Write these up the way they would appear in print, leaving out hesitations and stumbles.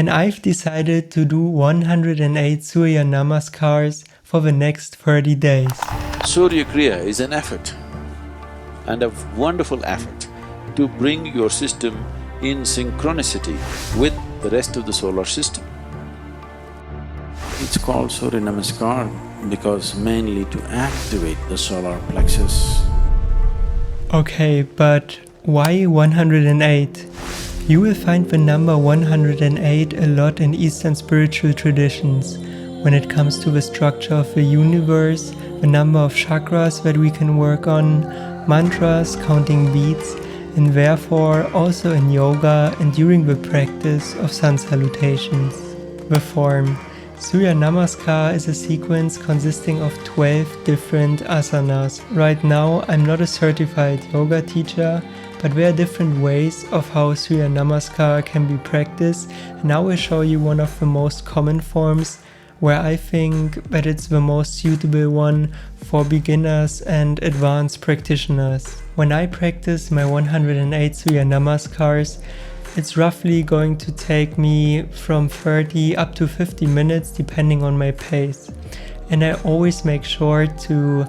And I've decided to do 108 Surya Namaskars for the next 30 days. Surya Kriya is an effort, and a wonderful effort to bring your system in synchronicity with the rest of the solar system. It's called Surya Namaskar because mainly to activate the solar plexus. Okay, but why 108? You will find the number 108 a lot in Eastern spiritual traditions. When it comes to the structure of the universe, the number of chakras that we can work on, mantras, counting beats, and therefore also in yoga and during the practice of Sun Salutations. The form. Surya Namaskar is a sequence consisting of 12 different asanas. Right now I'm not a certified yoga teacher, but there are different ways of how Surya Namaskar can be practiced, and I will show you one of the most common forms where I think that it's the most suitable one for beginners and advanced practitioners. When I practice my 108 Surya Namaskars, it's roughly going to take me from 30 up to 50 minutes depending on my pace. And I always make sure to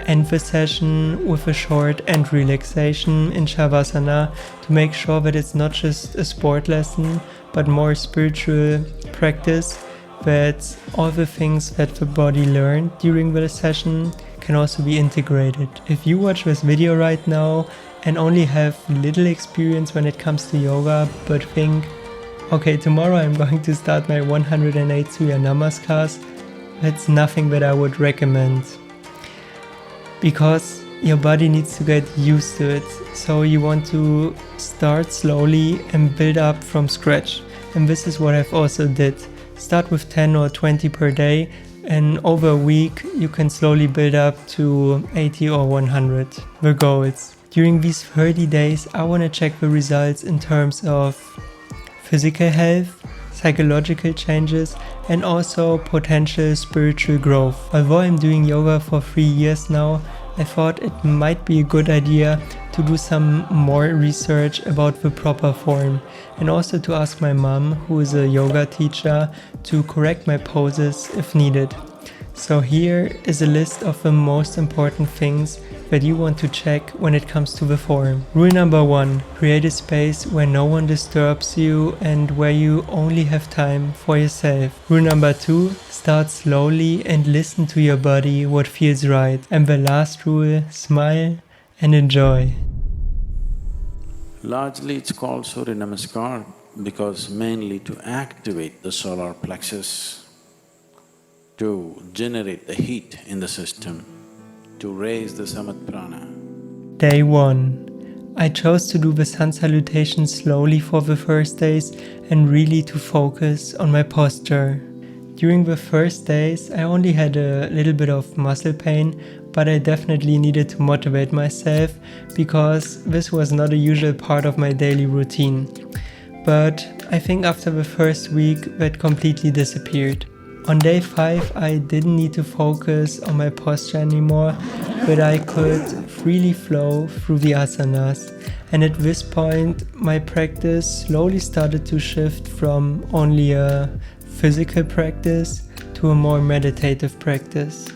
end the session with a short end relaxation in Shavasana to make sure that it's not just a sport lesson but more spiritual practice, that all the things that the body learned during the session can also be integrated. If you watch this video right now and only have little experience when it comes to yoga, but think, okay, tomorrow I'm going to start my 108 Surya Namaskars, that's nothing that I would recommend. Because your body needs to get used to it. So you want to start slowly and build up from scratch. And this is what I've also did. Start with 10 or 20 per day, and over a week you can slowly build up to 80 or 100, the goals. During these 30 days I want to check the results in terms of physical health, psychological changes, and also potential spiritual growth. Although I'm doing yoga for 3 years now, I thought it might be a good idea to do some more research about the proper form, and also to ask my mom, who is a yoga teacher, to correct my poses if needed. So here is a list of the most important things that you want to check when it comes to the form. Rule number 1, create a space where no one disturbs you and where you only have time for yourself. Rule number 2, start slowly and listen to your body, what feels right. And the last rule, smile and enjoy. Largely it's called Surya Namaskar because mainly to activate the solar plexus, to generate the heat in the system, to raise the samat prana. Day 1. I chose to do the sun salutation slowly for the first days and really to focus on my posture. During the first days I only had a little bit of muscle pain, but I definitely needed to motivate myself because this was not a usual part of my daily routine. But I think after the first week that completely disappeared. On day 5 I didn't need to focus on my posture anymore, but I could freely flow through the asanas. And at this point my practice slowly started to shift from only a physical practice to a more meditative practice.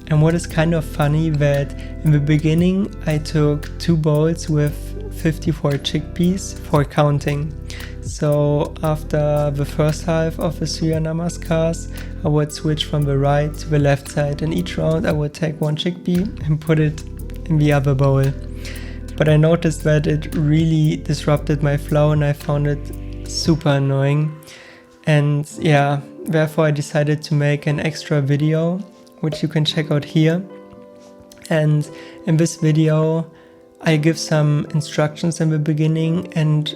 And what is kind of funny that in the beginning I took 2 bowls with 54 chickpeas for counting. So after the first half of the Surya Namaskars, I would switch from the right to the left side, and each round I would take 1 chickpea and put it in the other bowl. But I noticed that it really disrupted my flow and I found it super annoying. And yeah, therefore I decided to make an extra video, which you can check out here. And in this video I give some instructions in the beginning and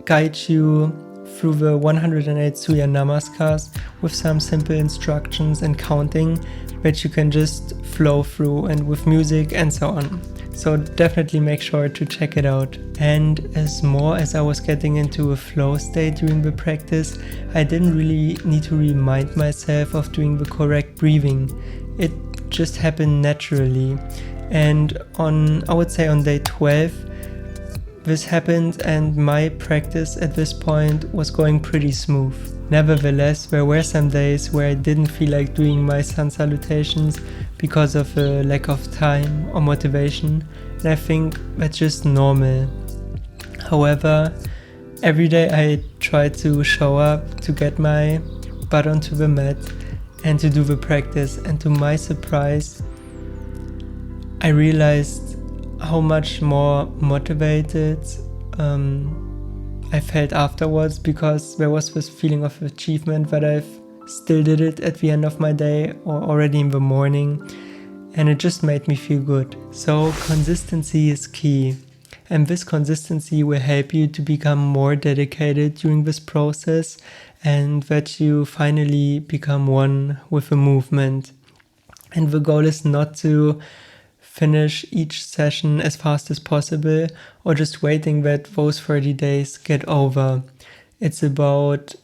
guide you through the 108 Surya Namaskars with some simple instructions and counting that you can just flow through, and with music and so on. So definitely make sure to check it out. And as I was getting into a flow state during the practice, I didn't really need to remind myself of doing the correct breathing. It just happened naturally. And I would say on day 12, This happened and my practice at this point was going pretty smooth. Nevertheless, there were some days where I didn't feel like doing my sun salutations because of a lack of time or motivation, and I think that's just normal. However, every day I try to show up, to get my butt onto the mat and to do the practice, and to my surprise, I realized how much more motivated I felt afterwards, because there was this feeling of achievement that I've still did it at the end of my day or already in the morning, and it just made me feel good. So consistency is key, and this consistency will help you to become more dedicated during this process, and that you finally become one with the movement. And the goal is not to finish each session as fast as possible or just waiting that those 30 days get over. It's about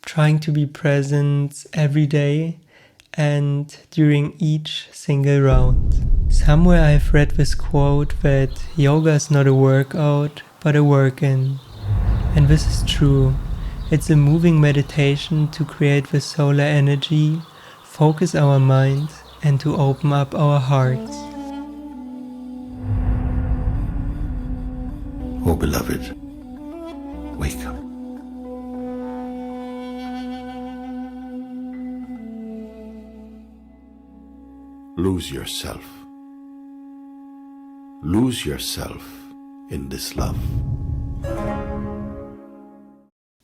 trying to be present every day and during each single round. Somewhere I've read this quote that yoga is not a workout but a work-in. And this is true. It's a moving meditation to create the solar energy, focus our mind, and to open up our hearts. Oh, beloved, wake up. Lose yourself. Lose yourself in this love.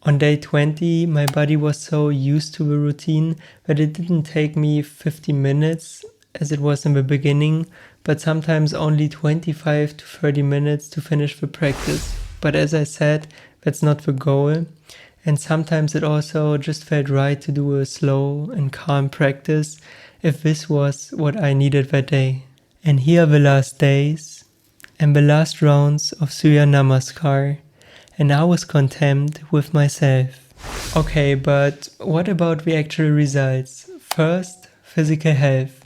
On day 20, my body was so used to the routine that it didn't take me 50 minutes as it was in the beginning, but sometimes only 25 to 30 minutes to finish the practice. But as I said, that's not the goal. And sometimes it also just felt right to do a slow and calm practice if this was what I needed that day. And here are the last days and the last rounds of Surya Namaskar, and I was content with myself. Okay, but what about the actual results? First, physical health.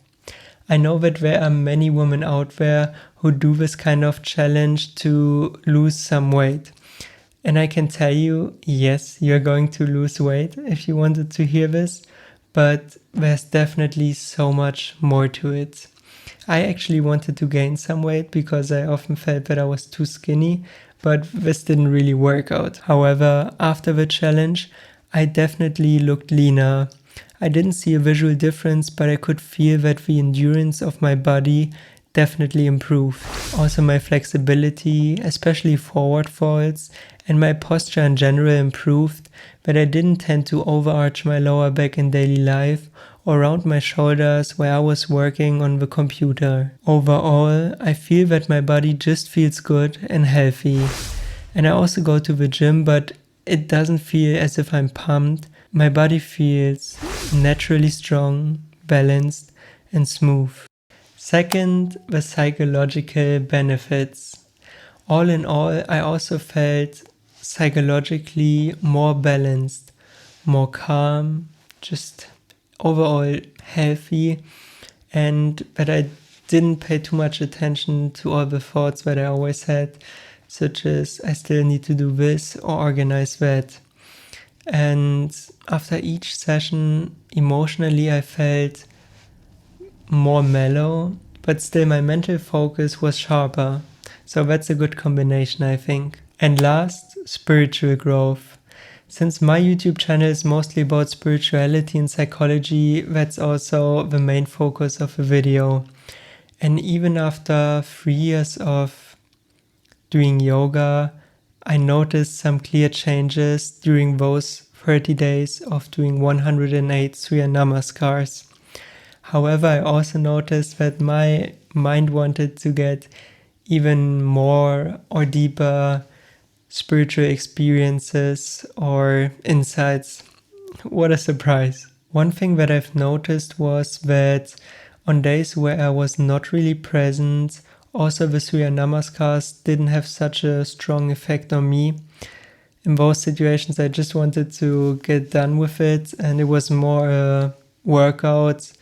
I know that there are many women out there who do this kind of challenge to lose some weight. And I can tell you, yes, you're going to lose weight if you wanted to hear this, but there's definitely so much more to it. I actually wanted to gain some weight because I often felt that I was too skinny, but this didn't really work out. However, after the challenge, I definitely looked leaner. I didn't see a visual difference, but I could feel that the endurance of my body definitely improved. Also my flexibility, especially forward folds, and my posture in general improved, but I didn't tend to overarch my lower back in daily life or round my shoulders where I was working on the computer. Overall, I feel that my body just feels good and healthy. And I also go to the gym, but it doesn't feel as if I'm pumped. My body feels naturally strong, balanced, and smooth. Second, the psychological benefits. All in all, I also felt psychologically more balanced, more calm, just overall healthy, and that I didn't pay too much attention to all the thoughts that I always had, such as I still need to do this or organize that. And after each session, emotionally I felt more mellow, but still my mental focus was sharper. So that's a good combination, I think. And last, spiritual growth. Since my YouTube channel is mostly about spirituality and psychology, that's also the main focus of the video. And even after 3 years of doing yoga, I noticed some clear changes during those 30 days of doing 108 Surya Namaskars. However, I also noticed that my mind wanted to get even more or deeper spiritual experiences or insights. What a surprise. One thing that I've noticed was that on days where I was not really present, also the Surya Namaskars didn't have such a strong effect on me. In those situations, I just wanted to get done with it, and it was more a workout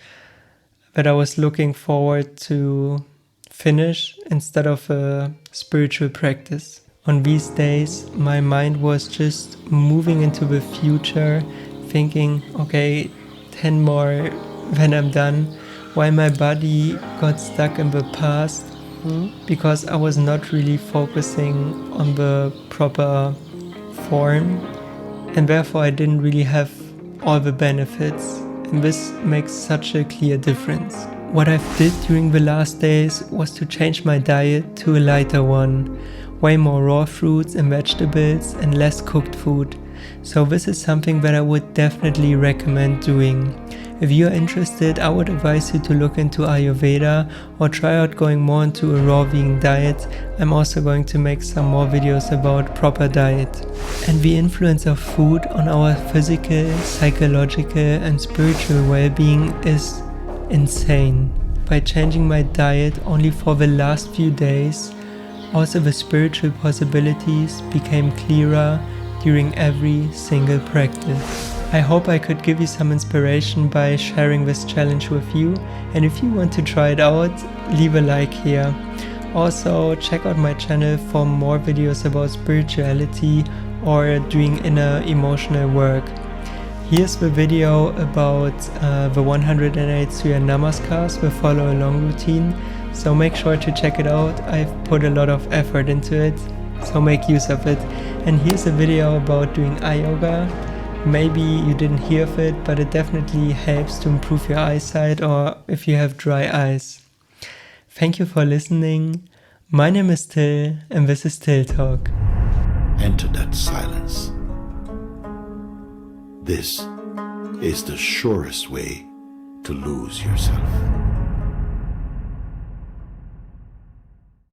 that I was looking forward to finish instead of a spiritual practice. On these days, my mind was just moving into the future, thinking, okay, 10 more when I'm done, while my body got stuck in the past because I was not really focusing on the proper form, and therefore I didn't really have all the benefits, and this makes such a clear difference. What I've did during the last days was to change my diet to a lighter one, way more raw fruits and vegetables and less cooked food. So this is something that I would definitely recommend doing. If you're interested, I would advise you to look into Ayurveda or try out going more into a raw vegan diet. I'm also going to make some more videos about proper diet. And the influence of food on our physical, psychological and spiritual well-being is insane. By changing my diet only for the last few days, also the spiritual possibilities became clearer during every single practice. I hope I could give you some inspiration by sharing this challenge with you, and if you want to try it out, leave a like here. Also, check out my channel for more videos about spirituality or doing inner emotional work. Here's the video about the 108 Surya Namaskars, the follow along routine, so make sure to check it out. I've put a lot of effort into it, so make use of it. And here's a video about doing eye yoga. Maybe you didn't hear of it, but it definitely helps to improve your eyesight or if you have dry eyes. Thank you for listening. My name is Till and this is Till Talk. Enter that silence. This is the surest way to lose yourself.